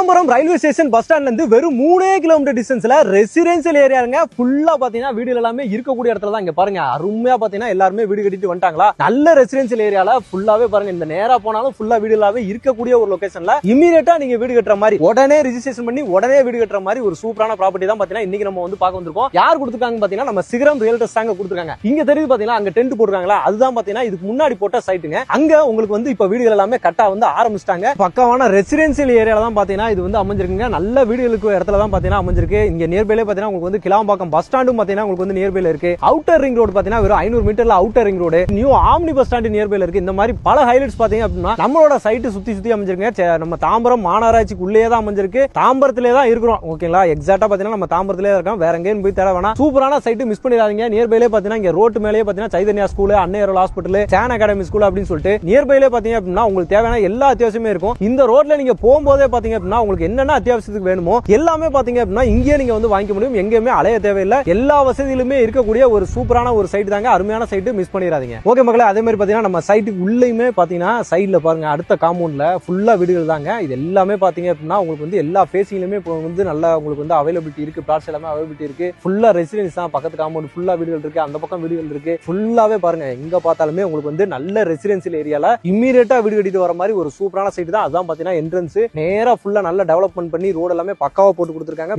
Tambaram railway station bus ஸ்டாண்ட்ல இருந்து வெறும் 3 கிலோமீட்டர் டிஸ்டன்ஸ்ல ரெசிடென்சியல் ஏரியாங்க. ஃபுல்லா பாத்தீங்கன்னா வீடுகள் எல்லாமே இருக்கக்கூடிய இடத்துல தான். இங்க பாருங்க, அருமையா பாத்தீங்கன்னா எல்லாருமே வீடு கட்டிட்டு வந்துட்டாங்களா. நல்ல ரெசிடென்சியல் ஏரியால ஃபுல்லாவே பாருங்க, இந்த நேரா போனாலும் ஃபுல்லா வீடுகளாவே இருக்கக்கூடிய ஒரு லொகேஷன்ல இமீடியட்டா நீங்க வீடு கட்டுற மாதிரி, உடனே ரெஜிஸ்ட்ரேஷன் பண்ணி உடனே வீடு கட்டுற மாதிரி ஒரு சூப்பரான ப்ராப்பர்ட்டி தான் பாத்தீங்கன்னா இன்னைக்கு நம்ம வந்து பார்க்க வந்திருக்கோம். யார் கொடுத்துருக்காங்க பாத்தீங்கன்னா நம்ம சிகரம் ரியல்டர்ஸ் தாங்க கொடுத்துருக்காங்க. இங்க தெரியுது பாத்தீங்கன்னா அங்க டென்ட் போட்டுருக்காங்களா, அதுதான் பாத்தீங்கன்னா இதுக்கு முன்னாடி போட்ட சைட்டுங்க. அங்க உங்களுக்கு வந்து இப்ப வீடுகள் எல்லாமே கட்டா வந்து ஆரம்பிச்சிட்டாங்க. பக்கமான ரெசிடென்சியல் ஏரியால தான் பாத்தீங்கன்னா இது வந்து அமைஞ்சிருக்குங்க. நல்ல வீடுகளுக்கு இடத்துல தான் பாத்தீங்கன்னா அமைஞ்சிருக்கு. இங்க நியர்பைல பாத்தீங்கன்னா உங்களுக்கு வந்து கிளாம்பாக்கம் பஸ் ஸ்டாண்டும் பாத்தீங்கன்னா உங்களுக்கு வந்து நியர்பைல இருக்கு. அவுட்டர் ரிங் ரோடு பாத்தீங்கன்னா வெறும் 500 மீட்டர்ல outer ring road, new omni bus stand நியர்பைல இருக்கு. இந்த மாதிரி பல ஹைலைட்ஸ் பாத்தீங்க அப்படின்னா நம்மளோட சைட் சுத்தி அமைஞ்சிருக்குங்க. நம்ம தாம்பரம் மாநகராட்சிக்குள்ளேயே தான் அமைஞ்சிருக்கு. தாம்பரத்திலே தான் இருக்கிறோம். ஓகேங்களா, எக்ஸாக்ட்டா பாத்தீங்கன்னா நம்ம தாம்பரத்திலே இருக்கோம். வேற எங்கேயும் போய் தேட வேணாம். சூப்பரான சைட், மிஸ் பண்ணிடாதீங்க. நியர்பைலே பாத்தீங்கன்னா இங்க ரோட் மேலேயே பாத்தீங்கன்னா சைதன்யா ஸ்கூல், அன்னையர் ஹாஸ்பிட்டல், சான் அகாடமி ஸ்கூல் அப்படின்னு சொல்லிட்டு நியர்பைலே பாத்தீங்க அப்படின்னா உங்களுக்கு தேவையான எல்லா அத்தியாவசியமே இருக்கும். இந்த ரோட்ல நீங்க போகும்போதே பாத்தீங்க அப்படின்னா உங்களுக்கு என்னென்ன அத்தியாவசியத்துக்கு வேணுமோ எல்லாமே பாத்தீங்க அப்படின்னா இங்கே நீங்க வந்து வாங்கிக்க முடியும். எங்கேயுமே அலைய தேவையில்லை. எல்லா வசதியிலுமே இருக்கக்கூடிய ஒரு சூப்பரான ஒரு சைட் தாங்க. அருமையான சைட், மிஸ் பண்ணிடாதீங்க. ஓகே மக்களே, அதே மாதிரி பாத்தீங்கன்னா நம்ம சைட்டுக்கு உள்ளேயுமே பாத்தீங்கன்னா சைட்ல பாருங்க, அடுத்த காம்பவுண்ட்ல ஃபுல்லா வீடுகள் தாங்க. இது எல்லாமே பாத்தீங்க அப்படின்னா உங்களுக்கு வந்து எல்லா ஃபேசிங்லயுமே வந்து நல்லா உங்களுக்கு வந்து அவைலபிலிட்டி இருக்கு. பிளாட்ஸ் எல்லாமே அவைலபிலிட்டி இருக்கு. ஃபுல்லா ரெசிடென்ஸ் தான். பக்கத்து காம்பவுண்ட் ஃபுல்லா வீடுகள் இருக்கு. அந்த பக்கம் வீடுகள் இருக்கு. ஃபுல்லாவே பாருங்க, எங்க பார்த்தாலுமே உங்களுக்கு வந்து நல்ல ரெசிடென்சியல் ஏரியால இம்மீடியட்டா வீடு கட்டிட்டு வர மாதிரி ஒரு சூப்பரான சைட் தான். அதான் பாத்தீங்கன்னா என்ட்ரன்ஸ் நேரா ஃபுல்லா நல்லா டெவலப்மெண்ட் பண்ணி ரோடு எல்லாமே பக்காவா போட்டு கொடுத்துருக்காங்க.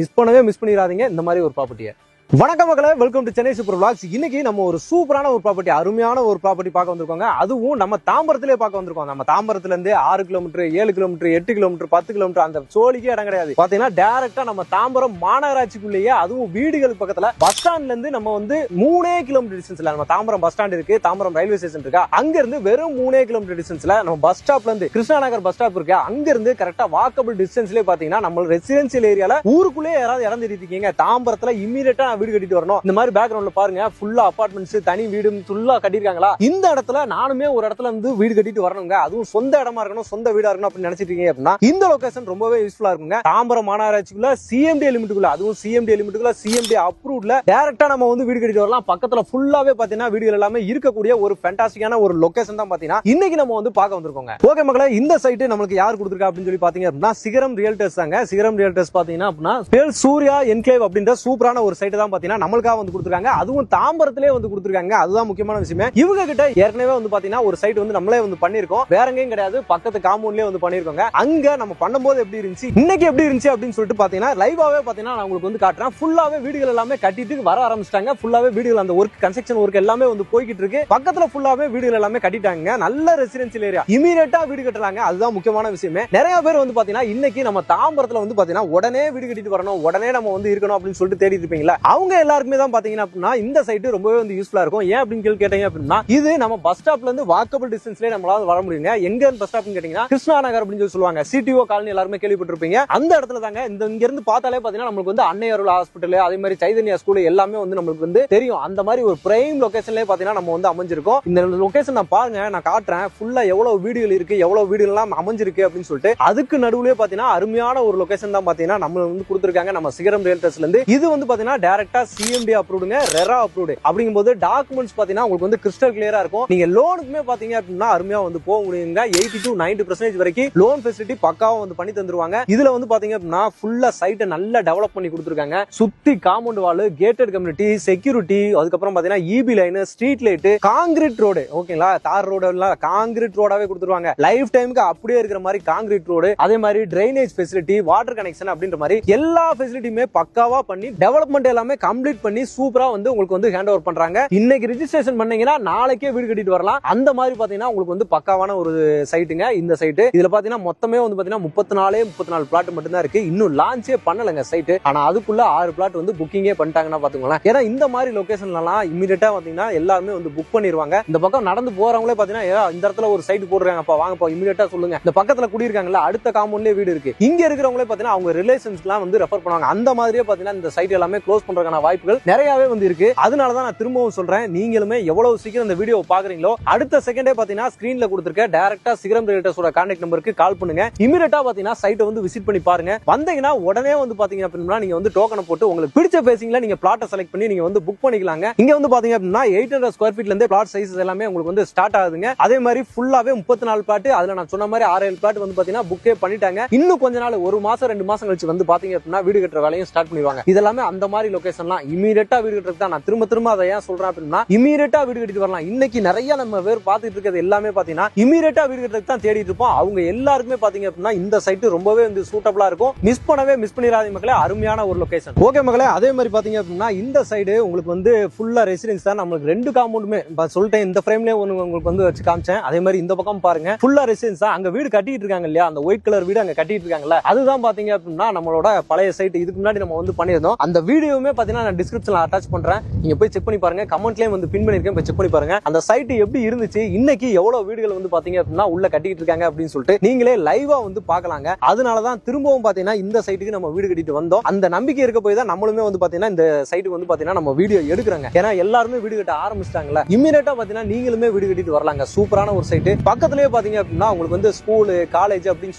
மிஸ் பண்ணிடாதீங்க இந்த மாதிரி ஒரு ப்ராப்பர்ட்டியை. வணக்கம் மக்களே, welcome to Chennai super vlogs. இன்னைக்கு நம்ம ஒரு சூப்பரான ஒரு ப்ராப்பர்ட்டி, அருமையான ஒரு ப்ராப்பர்ட்டி பார்க்க வந்திருக்கோங்க. அதுவும் நம்ம தாம்பரத்திலே பார்க்க வந்திருக்கோம். நம்ம தாம்பரத்துல இருந்து 6 கிலோமீட்டர், 7 கிலோமீட்டர், 8 கிலோமீட்டர், 10 கிலோமீட்டர் அந்த சோழிக்கே இடம் கிடையாது. பாத்தீங்கன்னா டைரக்டா நம்ம தாம்பரம் மாநகராட்சிக்குள்ளேயே, அதுவும் வீடுகள் பக்கத்துல பஸ் ஸ்டாண்ட்ல இருந்து நம்ம வந்து 3 கிலோமீட்டர் டிஸ்டன்ஸ்ல நம்ம தாம்பரம் பஸ் ஸ்டாண்ட் இருக்கு, தாம்பரம் ரயில்வே ஸ்டேஷன் இருக்கா, அங்க இருந்து வெறும் 3 கிலோமீட்டர் டிஸ்டன்ஸ்ல நம்ம பஸ் ஸ்டாப்ல இருந்து கிருஷ்ணா நகர் பஸ் ஸ்டாப் இருக்கு, அங்க இருந்து கரெக்டா வாக்கபிள் டிஸ்டன்ஸ்லயே பாத்தீங்கன்னா நம்ம ரெசிடென்சியல் ஏரியால ஊருக்குள்ளே யாராவது இடம் தெரிவிக்கீங்க, தாம்பரத்துல இம்மீடியட்டா வீடு கட்டிட்டு வரணும். இந்த மாதிரி பேக்ரவுண்ட்ல பாருங்க, ஃபுல்லா அபார்ட்மெண்ட்ஸ், தனி வீடு ஃபுல்லா கட்டிருக்காங்களா. இந்த இடத்துல நானுமே ஒரு இடத்துல இருந்து வீடு கட்டிட்டு வரணுங்க. அதுவும் சொந்த இடமா இருக்கணும், சொந்த வீடா இருக்கணும் அப்படின்னு நினைச்சிட்டு இருக்கீங்க அப்படின்னா இந்த லொகேஷன் ரொம்பவே யூஸ்ஃபுல்லா இருக்குங்க. தாம்பரம் மாநகராட்சிக்குள்ள சிஎம்டி லிமிட்டுக்குள்ள, அதுவும் சிஎம்டி லிமிட்டுக்குள்ள சிஎம்டி அப்ரூவ்ட்ல டைரக்டா நம்ம வந்து வீடு கட்டிட்டு வரலாம். பக்கத்துல ஃபுல்லாவே பாத்தீங்கன்னா வீடுகள் எல்லாமே இருக்கக்கூடிய ஒரு ஃபேண்டாஸ்டிக்கான ஒரு லொகேஷன் தான் பாத்தீங்கன்னா இன்னைக்கு நம்ம வந்து பார்க்க வந்திருக்கோங்க. ஓகே மக்களே, இந்த சைட் நம்மளுக்கு யார் கொடுத்திருக்கா அப்படின்னு சொல்லி பாத்தீங்க அப்படின்னா சிகரம் ரியல்டர்ஸ் தாங்க. சிகரம் ரியல்டர்ஸ் பாத்தீங்கன்னா அப்படின்னா சூர்யா என்க்ளேவ் அப்படின்ற சூப்பரான ஒரு சைட் தான் பாத்தீங்கன்னா நம்மளுக்காக வந்து கொடுத்திருக்காங்க. அதுவும் தாம்பரத்திலே வந்து கொடுத்திருக்காங்க. அதுதான் முக்கியமான விஷயம். இவங்க கிட்ட ஏற்கனவே வந்து பாத்தீங்கன்னா ஒரு சைட் வந்து நம்மளே வந்து பண்ணிருக்கோம். வேற எங்கேயும் கிடையாது, பக்கத்து காம்பவுண்ட்லயே வந்து பண்ணிருக்கோங்க. அங்க நம்ம பண்ணும்போது எப்படி இருந்துச்சு, இன்னைக்கு எப்படி இருந்துச்சு அப்படின்னு சொல்லிட்டு பாத்தீங்கன்னா லைவாவே பாத்தீங்கன்னா நான் உங்களுக்கு வந்து காட்டுறேன். ஃபுல்லாவே வீடுகள் எல்லாமே கட்டிட்டு வர ஆரம்பிச்சிட்டாங்க. ஃபுல்லாவே வீடுகள் அந்த ஒர்க், கன்ஸ்ட்ரக்ஷன் ஒர்க் எல்லாமே வந்து போய்கிட்டு இருக்கு. பக்கத்துல ஃபுல்லாவே வீடுகள் எல்லாமே கட்டிட்டாங்க. நல்ல ரெசிடென்சியல் ஏரியா, இமீடியட்டா வீடு கட்டுறாங்க. அதுதான் முக்கியமான விஷயமே. நிறைய பேர் வந்து பாத்தீங்கன்னா இன்னைக்கு நம்ம தாம்பரத்துல வந்து பாத்தீங்கன்னா உடனே வீடு கட்டிட்டு வரணும், உடனே நம்ம வந்து இருக்கணும் அப்படின்னு சொல்லிட்டு தேடிட்டு இருப்பீங்களா, அவங்க எல்லாருக்குமே தான் பாத்தீங்கன்னா அப்படின்னா இந்த சைட் ரொம்பவே வந்து யூஸ்ஃபுல்லா இருக்கும். ஏன் அப்படின்னு கேட்டீங்க அப்படின்னா இது நம்ம பஸ் ஸ்டாப்ல இருந்து வாக்கபிள் டிஸ்டன்ஸ்லயே நம்மளால வர முடியுங்க. எங்க பஸ் ஸ்டாப்னு கேட்டீங்கன்னா கிருஷ்ணா நகர் அப்படின்னு சொல்லி சொல்லுவாங்க. சிடிஓ காலனி எல்லாருமே கேள்விப்பட்டிருப்பீங்க. அந்த இடத்துல தாங்க. இங்க இருந்து பார்த்தாலே பாத்தீங்கன்னா நமக்கு வந்து அன்னையர் ஹாஸ்பிட்டல், அதே மாதிரி சைதன்யா ஸ்கூல் எல்லாமே வந்து நமக்கு வந்து தெரியும். அந்த மாதிரி ஒரு பிரைம் லொகேஷன்லயே பாத்தீங்கன்னா நம்ம வந்து அமைஞ்சிருக்கோம். இந்த லொகேஷன் நான் பாருங்க, நான் காட்டுறேன். ஃபுல்லா எவ்வளவு வீடுகள் இருக்கு, எவ்வளவு வீடுகள் எல்லாம் அமைஞ்சிருக்கு அப்படின்னு சொல்லிட்டு அதுக்கு நடுவுலயே பாத்தீங்கன்னா அருமையான ஒரு லொகேஷன் தான் பாத்தீங்கன்னா நம்ம வந்து கொடுத்திருக்காங்க நம்ம சிகரம் ரியல்டர்ஸ்ல இருந்து. இது வந்து பாத்தீங்கன்னா டைரக்டா சிஎம்டி அப்ரூவ்டுங்க, ரெரா அப்ரூவ்டு. அப்படிங்கும்போது டாக்குமெண்ட்ஸ் பாத்தீங்கன்னா உங்களுக்கு வந்து கிறிஸ்டல் கிளியரா இருக்கும். நீங்க லோனுக்குமே பாத்தீங்க அப்படின்னா அருமையா வந்து போக முடியுங்க. 80 to 90% வரைக்கும் லோன் ஃபெசிலிட்டி பக்காவா வந்து பண்ணி தந்துருவாங்க. இதுல வந்து பாத்தீங்க அப்படின்னா ஃபுல்லா சைட்டை நல்லா டெவலப் பண்ணி கொடுத்துருக்காங்க. சுத்தி compound wall, gated community, security, அதுக்கப்புறம் பாத்தீங்கன்னா EB line, street light, concrete road. ஓகேங்களா, தார் ரோடு எல்லாம் காங்கிரீட் ரோடாவே கொடுத்துருவாங்க. லைஃப் டைமுக்கு அப்படியே இருக்கிற மாதிரி காங்கிரீட் ரோடு, அதே மாதிரி டிரைனேஜ் ஃபெசிலிட்டி, வாட்டர் கனெக்ஷன் அப்படின்ற மாதிரி எல்லா ஃபெசிலிட்டியுமே பக்காவா பண்ணி டெவலப்மெண்ட் எல்லாமே கம்ப்ளீட் பண்ணி சூப்பரா வந்து உங்களுக்கு வந்து ஹேண்ட் ஓவர் பண்றாங்க. இன்னைக்கு ரெஜிஸ்ட்ரேஷன் பண்ணீங்கன்னா நாளைக்கே வீடு கட்டிட்டு வரலாம். அந்த மாதிரி பாத்தீங்கன்னா உங்களுக்கு வந்து பக்காவான ஒரு சைட்டுங்க இந்த சைட். இதுல பாத்தீங்கன்னா மொத்தமே வந்து பாத்தீங்கன்னா 34 பிளாட் மட்டும் தான் இருக்கு. இன்னும் லான்ச்சே பண்ணலங்க சைட். ஆனா அதுக்குள்ள 6 பிளாட் வந்து புக்கிங்கே பண்ணிட்டாங்கன்னா பாத்துங்களேன். ஏன்னா இந்த மாதிரி லொகேஷன்லாம் இமிடியேட்டா பாத்தீங்கன்னா எல்லாருமே வந்து புக் பண்ணிடுவாங்க. இந்த பக்கம் நடந்து போறவங்களே பாத்தீங்கன்னா இந்த இடத்துல ஒரு சைட் போடுறாங்கப்பா, வாங்கப்பா இமிடியேட்டா சொல்லுங்க. இந்த பக்கத்துல குடியிருக்காங்கல்ல, அடுத்த காம்பவுண்ட்லயே வீடு இருக்கு. இங்க இருக்கிறவங்களே பாத்தீங்கன்னா அவங்க ரிலேஷன்ஸ்லாம் வந்து ரெஃபர் பண்ணுவாங்க. அந்த மாதிரியே பாத்தீங்கன்னா இந்த சைட் எல்லாமே க்ளோஸ் பண்ற போறதுக்கான வாய்ப்புகள் நிறையவே வந்து இருக்கு. அதனாலதான் நான் திரும்பவும் சொல்றேன், நீங்களுமே எவ்வளவு சீக்கிரம் இந்த வீடியோ பாக்குறீங்களோ அடுத்த செகண்டே பாத்தீங்கன்னா ஸ்கிரீன்ல கொடுத்திருக்க டைரக்டா சிகரம் ரியல்டர்ஸோட கான்டாக்ட் நம்பருக்கு கால் பண்ணுங்க. இமிடியேட்டா பாத்தீங்கன்னா சைட்டை வந்து விசிட் பண்ணி பாருங்க. வந்தீங்கன்னா உடனே வந்து பாத்தீங்க அப்படின்னா நீங்க வந்து டோக்கனை போட்டு உங்களுக்கு பிடிச்ச பேசிங்ல நீங்க பிளாட்டை செலக்ட் பண்ணி நீங்க வந்து புக் பண்ணிக்கலாங்க. இங்க வந்து பாத்தீங்க அப்படின்னா 800 ஸ்கொயர் ஃபீட்ல இருந்து பிளாட் சைஸ் எல்லாமே உங்களுக்கு வந்து ஸ்டார்ட் ஆகுதுங்க. அதே மாதிரி ஃபுல்லாவே 34 பிளாட், அதுல நான் சொன்ன மாதிரி 6-7 பிளாட் வந்து பாத்தீங்கன்னா புக்கே பண்ணிட்டாங்க. இன்னும் கொஞ்ச நாள், ஒரு மாசம் 2 மாசம் கழிச்சு வந்து பாத்தீங்க அப்படின்னா வீடு கட்டுற வேலையும் ஸ்டார்ட் பண்ணிடுவாங்க. இதெல்லாமே அந்த மாதிரி லொகேஷன்லாம் இமீடியட்டா வீடு கட்டுறது தான். நான் திரும்ப அதை ஏன் சொல்றேன் அப்படின்னா, இமீடியட்டா வீடு கட்டிட்டு வரலாம். இன்னைக்கு நிறைய நம்ம பேர் பார்த்துட்டு இருக்கிறது எல்லாமே பாத்தீங்கன்னா இமீடியட்டா வீடு கட்டுறதுக்கு தான் தேடிட்டு இருப்போம். அவங்க எல்லாருக்குமே பாத்தீங்க அப்படின்னா இந்த சைட் ரொம்பவே வந்து சூட்டபிளா இருக்கும். மிஸ் பண்ணிடாதீங்க மக்களே, அருமையான ஒரு லொகேஷன். ஓகே மக்களே, அதே மாதிரி பாத்தீங்க அப்படின்னா இந்த சைடு உங்களுக்கு வந்து ஃபுல்லா ரெசிடென்ஸ் தான். நம்மளுக்கு 2 காம்பவுண்டுமே சொல்லிட்டேன், இந்த ஃப்ரேம்லயே உங்களுக்கு வந்து வச்சு காமிச்சேன். அதே மாதிரி இந்த பக்கம் பாருங்க, ஃபுல்லா ரெசிடென்ஸ் தான். அங்க வீடு கட்டிட்டு இருக்காங்க இல்லையா, அந்த ஒயிட் கலர் வீடு அங்க கட்டிட்டு இருக்காங்கல்ல, அதுதான் பாத்தீங்க அப்படின்னா நம்மளோட பழைய சைட். இதுக்கு முன்னாடி நம்ம வந்து பண்ணியிருந்தோம். அந்த வீடியோவுமே பாத்தீங்கன்னா நான் டிஸ்கிரிப்ஷன்ல அட்டாச் பண்றேன், நீங்க போய் செக் பண்ணி பாருங்க. கமெண்ட்லயும் வந்து பின் பண்ணிருக்கேன், போய் செக் பண்ணி பாருங்க. அந்த சைட் எப்படி இருந்துச்சு, இன்னைக்கு எவ்வளவு வீடுகள் வந்து பாத்தீங்க அப்படின்னா உள்ள கட்டிட்டு இருக்காங்க அப்படின்னு சொல்லிட்டு நீங்களே லைவா வந்து பாக்கலாங்க. அதனாலதான் திரும்பவும் பாத்தீங்கன்னா இந்த சைட்டுக்கு நம்ம வீடு கட்டிட்டு வந்தோம். அந்த நம்பிக்கை இருக்க போய் தான் நம்மளுமே வந்து பாத்தீங்கன்னா இந்த சைட்டுக்கு வந்து பாத்தீங்கன்னா நம்ம வீடியோ எடுக்கிறோங்க. ஏன்னா எல்லாருமே வீடு கட்ட ஆரம்பிச்சிட்டாங்கல்ல, இமிடியேட்டா பாத்தீங்கன்னா நீங்களுமே வீடு கட்டிட்டு வரலாங்க. சூப்பரான ஒரு சைட். பக்கத்துலயே பாத்தீங்க அப்படின்னா உங்களுக்கு வந்து ஸ்கூல், காலேஜ் அப்படின்னு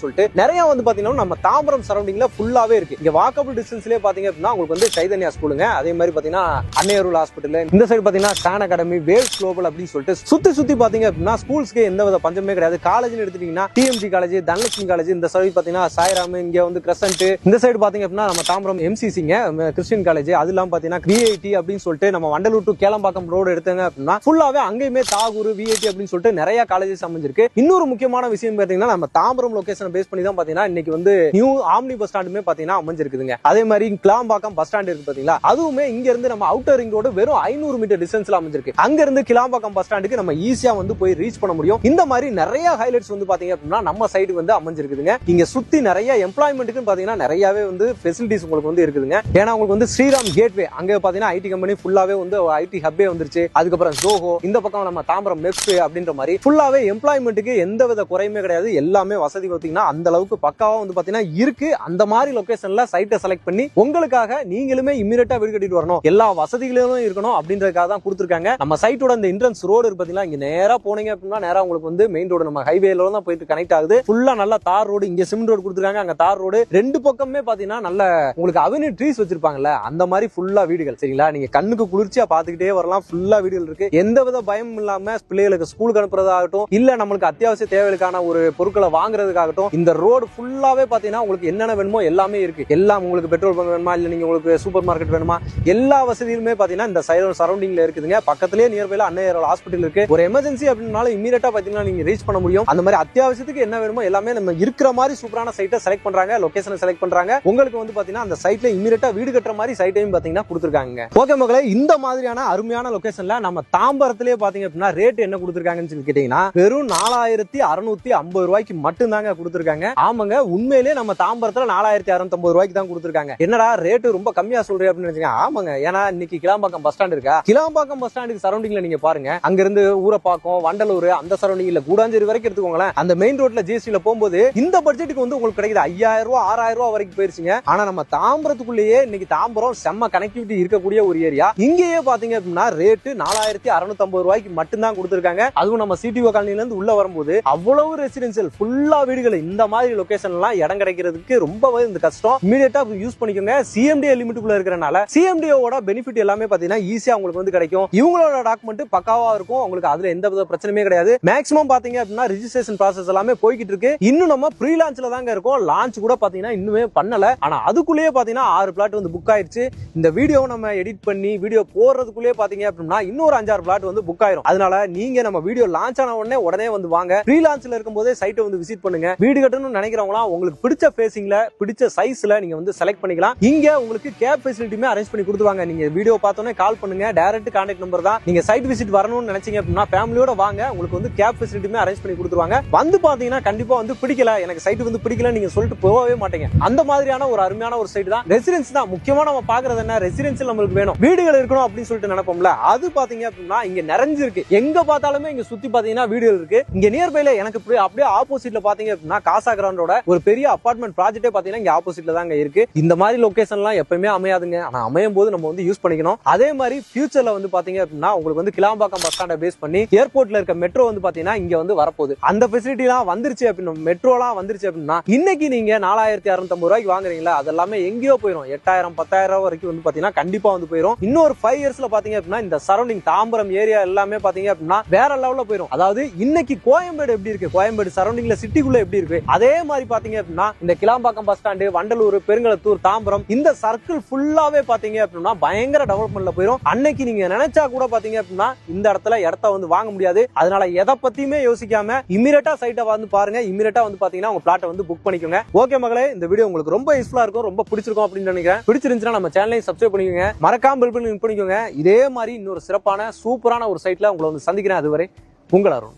சொல்லிட்டு நிறைய வந்து பாத்தீங்கன்னா நம்ம தாம்பரம் சரௌண்டிங்ல ஃபுல்லாவே இருக்கு. இங்க வாக்கபிள் டிஸ்டன்ஸ்லயே பாத்தீங்க அப்படின்னா உங்களுக்கு வந்து சைதன்யா ஸ்கூலுங்க, அதே மாதிரி பாத்தீங்கன்னா அன்னையருள் ஹாஸ்பிட்டல், இந்த சைடு பாத்தீங்கன்னா ஸ்டான் அகாடமி, வேல்ஸ் குளோபல் அப்படின்னு சொல்லிட்டு சுத்தி பாத்தீங்க அப்படின்னா ஸ்கூல்ஸ்க்கு எந்த வித பஞ்சமே கிடையாது. காலேஜ்னு எடுத்துட்டீங்கன்னா டிஎம்ஜி காலேஜ், தனலட்சுமி காலேஜ், இந்த சைடு பாத்தீங்கன்னா சாய்ராம், இங்க வந்து கிரசன்ட், இந்த சைடு பாத்தீங்க அப்படின்னா நம்ம தாம்பரம் எம்சிசிங்க கிறிஸ்டியன் காலேஜ், அதெல்லாம் பாத்தீங்கன்னா விஐடி அப்படின்னு சொல்லிட்டு நம்ம வண்டலூர் டு கேளம்பாக்கம் ரோடு எடுத்தாங்க அப்படின்னா ஃபுல்லாவே அங்கேயுமே தாகூர், விஐடி அப்படின்னு சொல்லிட்டு நிறைய காலேஜஸ் அமைஞ்சிருக்கு. இன்னொரு முக்கியமான விஷயம் பாத்தீங்கன்னா நம்ம தாம்பரம் லொகேஷன் பேஸ் பண்ணி தான் பாத்தீங்கன்னா இன்னைக்கு வந்து நியூ ஆம்னி பஸ் ஸ்டாண்டுமே பாத்தீங்கன்னா அமைஞ்சிருக்குதுங்க. அதே மாதிரி கிளாம்பாக்கம் பஸ் ஸ்டாண்ட் இருக்கு பாத்தீங்களா, அதுவுமே இங்க இருந்து நம்ம அவுட்டர் ரிங் ரோடு வெறும் 500 மீட்டர் டிஸ்டன்ஸ்ல அமைஞ்சிருக்கு. அங்க இருந்து கிளாம்பாக்கம் பஸ் ஸ்டாண்டுக்கு நம்ம ஈஸியா வந்து போய் ரீச் பண்ண முடியும். இந்த மாதிரி நிறைய ஹைலைட்ஸ் வந்து பாத்தீங்க அப்படின்னா நம்ம சைடு வந்து அமைஞ்சிருக்குதுங்க. இங்க சுத்தி நிறைய எம்ப்ளாய்மெண்ட்டுக்கு பாத்தீங்கன்னா நிறையவே வந்து ஃபெசிலிட்டிஸ் உங்களுக்கு வந்து இருக்குதுங்க. ஏன்னா உங்களுக்கு வந்து ஸ்ரீராம் கேட்வே, அங்க பாத்தீங்கன்னா ஐடி கம்பெனி ஃபுல்லாவே வந்து ஐடி ஹப்பே வந்துருச்சு. அதுக்கப்புறம் ஜோஹோ, இந்த பக்கம் நம்ம தாம்பரம் மெப்ஸ் அப்படின்ற மாதிரி ஃபுல்லாவே எம்ப்ளாய்மெண்ட்டுக்கு எந்த வித குறையுமே கிடையாது. எல்லாமே வசதி பாத்தீங்கன்னா அந்த அளவுக்கு பக்காவா வந்து பாத்தீங்கன்னா இருக்கு. அந்த மாதிரி லொகேஷன்ல சைட்டை செலக்ட் பண்ணி உங்களுக்காக நீங்களுமே இமிடியேட்டா வீடு கட்டிட்டு வரணும், எல்லா வசதிகளும் இருக்கணும் அப்படின்றதுக்காக தான் கொடுத்துருக்காங்க. நம்ம சைட்டோட இந்த என்ட்ரன்ஸ் ரோடு இருக்கு பாத்தீங்கன்னா, இங்க நேரா போனீங்க அப்படின்னா நேரா உங்களுக்கு வந்து மெயின் ரோடு நம்ம ஹைவேல தான் போயிட்டு கனெக்ட் ஆகுது. ஃபுல்லா நல்லா தார் ரோடு, இங்க சிமெண்ட் ரோடு கொடுத்துருக்காங்க, அங்க தார் ரோடு. 2 பக்கமே பாத்தீங்கன்னா நல்ல உங்களுக்கு அவென்யூ ட்ரீஸ் வச்சிருப்பாங்கல்ல, அந்த மாதிரி ஃபுல்லா வீடுகள். சரிங்களா, நீங்க கண்ணுக்கு குளிர்ச்சியா பாத்துக்கிட்டே வரலாம். ஃபுல்லா வீடுகள் இருக்கு. எந்த வித பயம் இல்லாம பிள்ளைகளுக்கு ஸ்கூலுக்கு அனுப்புறதாகட்டும், இல்ல நம்மளுக்கு அத்தியாவசிய தேவைகளுக்கான ஒரு பொருட்களை வாங்குறதுக்காகட்டும், இந்த ரோடு ஃபுல்லாவே பாத்தீங்கன்னா உங்களுக்கு என்னென்ன வேணுமோ எல்லாமே இருக்கு. எல்லாம் உங்களுக்கு பெட்ரோல் பங்க் வேணுமா, இல்ல நீங்க உங்களுக்கு சூப்பர் மார்க்கெட் வேணுமா, எல்லா வசதியுமே பாத்தீங்கன்னா இந்த சரௌண்டிங்ல இருக்குதுங்க. பக்கத்திலேயே நியர்பைல அன்னையருள் ஹாஸ்பிட்டல் இருக்கு. ஒரு எமர்ஜென்சி அப்படினாலும் இமிடியேட்டா பாத்தீங்கன்னா நீங்க ரீச் பண்ண முடியும். அந்த மாதிரி அத்தியாவசியத்துக்கு என்ன வேணுமோ எல்லாமே நம்ம இருக்கிற மாதிரி சூப்பரான சைட்டை செலக்ட் பண்றாங்க, லொகேஷனை செலக்ட் பண்றாங்க. உங்களுக்கு வந்து பாத்தீங்கன்னா அந்த சைட்ல இமிடியேட்டா வீடு கட்டுற மாதிரி சைட்டையும் பாத்தீங்கன்னா கொடுத்துருக்காங்க. ஓகே மக்களே, இந்த மாதிரியான அருமையான லொகேஷன்ல நம்ம தாம்பரத்திலேயே பாத்தீங்க அப்படின்னா ரேட் என்ன கொடுத்துருக்காங்கன்னு சொல்லி கேட்டீங்கன்னா வெறும் 4650 ரூபாய்க்கு மட்டும் தாங்க கொடுத்துருக்காங்க. ஆமாங்க, உண்மையிலேயே நம்ம தாம்பரத்துல 4650 ரூபாய்க்கு தான் கொடுத்துருக்காங்க. என்னடா ரேட்டு ரொம்ப கம்மியா சொல்றேன் அப்படின்னு நினைச்சீங்க. ஆமாங்க, ஏன்னா இன்னைக்கு கிளாம்பாக்கம் பஸ் ஸ்டாண்ட் இருக்கா, கிளாம்பாக்கம் பஸ் ஸ்டாண்டுக்கு சரௌண்டிங்ல நீங்க பாருங்க, அங்க இருந்து ஊரப்பாக்கம், வண்டலூர், அந்த சரௌண்டிங்ல கூடாஞ்சேரி வரைக்கும் எடுத்துக்கோங்களேன். அந்த மெயின் ரோட்ல ஜிஎஸ்டில போகும்போது இந்த பட்ஜெட்டுக்கு வந்து உங்களுக்கு கிடைக்குது 5000 ரூபாய் 6000 ரூபாய் வரைக்கும் போயிருச்சுங்க. ஆனா நம்ம தாம்பரத்துக்குள்ளேயே இன்னைக்கு தாம்பரம் செம்ம கனெக்டிவிட்டி இருக்கக்கூடிய ஒரு ஏரியா. இங்கேயே பாத்தீங்க அப்படின்னா ரேட்டு 4650 ரூபாய்க்கு மட்டும் தான் கொடுத்துருக்காங்க. அதுவும் நம்ம சிடிஓ காலனில இருந்து உள்ள வரும்போது அவ்வளவு ரெசிடென்சியல் ஃபுல்லா வீடுகள். இந்த மாதிரி லொகேஷன் எல்லாம் இடம் கிடைக்கிறதுக்கு ரொம்பவே இந்த கஷ்டம். இமிடியேட்டா யூஸ் பண்ணிக்கோங்க. சிஎம்டிஏ லிமிட்டுக்குள்ள இருக்கிறனால சிஎம்டிஓட பெனிஃபிட் எல்லாமே பாத்தீங்கன்னா ஈஸியா உங்களுக்கு வந்து கிடைக்கும். இவங்களோட டாக்குமெண்ட் பக்காவா இருக்கும். உங்களுக்கு அதுல எந்த வித பிரச்சனையுமே கிடையாது. மேக்ஸிமம் பாத்தீங்க அப்படின்னா ரெஜிஸ்ட்ரேஷன் ப்ராசஸ் எல்லாமே போய்கிட்டு இருக்கு. இன்னும் நம்ம ப்ரீ லான்ச்ல தாங்க இருக்கோம். லான்ச் கூட பாத்தீங்கன்னா இன்னுமே பண்ணல. ஆனா அதுக்குள்ளேயே பாத்தீங்கன்னா 6 பிளாட் வந்து புக் ஆயிருச்சு. இந்த வீடியோ நம்ம எடிட் பண்ணி வீடியோ போடுறதுக்குள்ளே பாத்தீங்க அப்படின்னா இன்னொரு 5-6 பிளாட் வந்து புக் ஆயிரும். அதனால நீங்க நம்ம வீடியோ லான்ச் ஆன உடனே வந்து வாங்க. ப்ரீ லான்ச்ல இருக்கும்போதே சைட்டை வந்து விசிட் பண்ணுங்க. வீடு கட்டணும்னு நினைக்கிறவங்களா உங்களுக்கு பிடிச்ச ஃபேசிங்ல பிடிச்ச சைஸ்ல நீங்க வந்து செலக்ட் பண்ணிக்கலாம். இங்க உங்களுக்கு கேப் ஃபெசிலிட்டியுமே அரேஞ்ச் பண்ணி கொடுத்துருவாங்க. நீங்க வீடியோ பார்த்தோன்னே கால் பண்ணுங்க. டைரக்ட் கான்டாக்ட் நம்பர் தான். நீங்க சைட் விசிட் வரணும்னு நினைச்சீங்க அப்படின்னா ஃபேமிலியோட வாங்க. உங்களுக்கு வந்து கேப் ஃபெசிலிட்டியுமே அரேஞ்ச் பண்ணி கொடுத்துருவாங்க. வந்து பாத்தீங்கன்னா கண்டிப்பா வந்து பிடிக்கல, எனக்கு சைட் வந்து பிடிக்கல நீங்க சொல்லிட்டு போகவே மாட்டீங்க. அந்த மாதிரியான ஒரு அருமையான ஒரு சைட் தான். ரெசிடென்ஸ் தான் முக்கியமா நம்ம பாக்குறது. என்ன ரெசிடென்சியல் நம்மளுக்கு வேணும், வீடுகள் இருக்கணும் அப்படின்னு சொல்லிட்டு நினைப்போம்ல, அது பாத்தீங்க அப்படின்னா இங்க நிறைஞ்சிருக்கு. எங்க பார்த்தாலுமே இங்க சுத்தி பாத்தீங்கன்னா வீடுகள் இருக்கு. இங்க நியர்பைல எனக்கு அப்படியே ஆப்போசிட்ல பாத்தீங்க அப்படின்னா காசா கிரவுண்டோட ஒரு பெரிய அபார்ட்மெண்ட் ப்ராஜெக்டே பாத்தீங்கன்னா இங்க ஆப்போசிட்ல தாங்க இருக்கு. இந்த மாதிரி லொகேஷன் எல்லாம் எப்பவுமே அமையாதுங்க. ஆனா அமையும் போது நம்ம வந்து யூஸ் பண்ணிக்கணும். அதே மாதிரி ஃபியூச்சர்ல வந்து பாத்தீங்க அப்படின்னா உங்களுக்கு வந்து கிளாம்பாக்கம் பஸ் ஸ்டாண்டை பேஸ் பண்ணி ஏர்போர்ட்ல இருக்க மெட்ரோ வந்து பாத்தீங்கன்னா இங்க வந்து வரப்போகுது. அந்த ஃபெசிலிட்டி எல்லாம் வந்துருச்சு அப்படின்னா, மெட்ரோலாம் வந்துருச்சு அப்படின்னா இன்னைக்கு நீங்க 4650 ரூபாய்க்கு வாங்குறீங்களா அதெல்லாமே எங்கேயோ போயிடும். 8000 10,000 வரைக்கும் வந்து பாத்தீங்கன்னா கண்டிப்பா வந்து போயிடும். இன்னொரு 5 இயர்ஸ்ல பாத்தீங்க அப்படின்னா இந்த சரௌண்டிங் தாம்பரம் ஏரியா எல்லாமே பாத்தீங்க அப்படின்னா வேற லெவல்ல போயிடும். அதாவது இன்னைக்கு கோயம்பேடு எப்படி இருக்கு, கோயம்பேடு சரௌண்டிங்ல சிட்டிக்குள்ள எப்படி இருக்கு, அதே மாதிரி பாத்தீங்க அப்படின்னா இந்த கிளாம்பாக்கம் பஸ் ஸ்டாண்டு, வண்டலூர், பெருங்களத்தூர், தாம்பரம் இந்த சர்க்கிள் ஃபுல்லாவே பாத்தீங்க அப்படின்னா பயங்கர டெவலப்மெண்ட்ல போயிடும். அன்னைக்கு நீங்க நினைச்சா கூட பாத்தீங்க அப்படின்னா இந்த இடத்துல இடத்த வந்து வாங்க முடியாது. அதனால எதை பத்தியுமே யோசிக்காம இமிடியேட்டா சைட்டை வந்து பாருங்க. இமிடியேட்டா வந்து பாத்தீங்கன்னா உங்க பிளாட்டை வந்து புக் பண்ணிக்கோங்க. ஓகே மகளே, இந்த வீடியோ உங்களுக்கு ரொம்ப யூஸ்ஃபுல்லா இருக்கும், ரொம்ப பிடிச்சிருக்கும் அப்படின்னு நினைக்கிறேன். பிடிச்சிருந்துச்சுன்னா நம்ம சேனலையும் சப்ஸ்கிரைப் பண்ணிக்கோங்க, மறக்காம பெல் பண்ணி பண்ணிக்கோங்க. இதே மாதிரி இன்னொரு சிறப்பான சூப்பரான ஒரு சைட்ல உங்களை வந்து சந்திக்கிறேன். அதுவரை உங்கள் அருண்.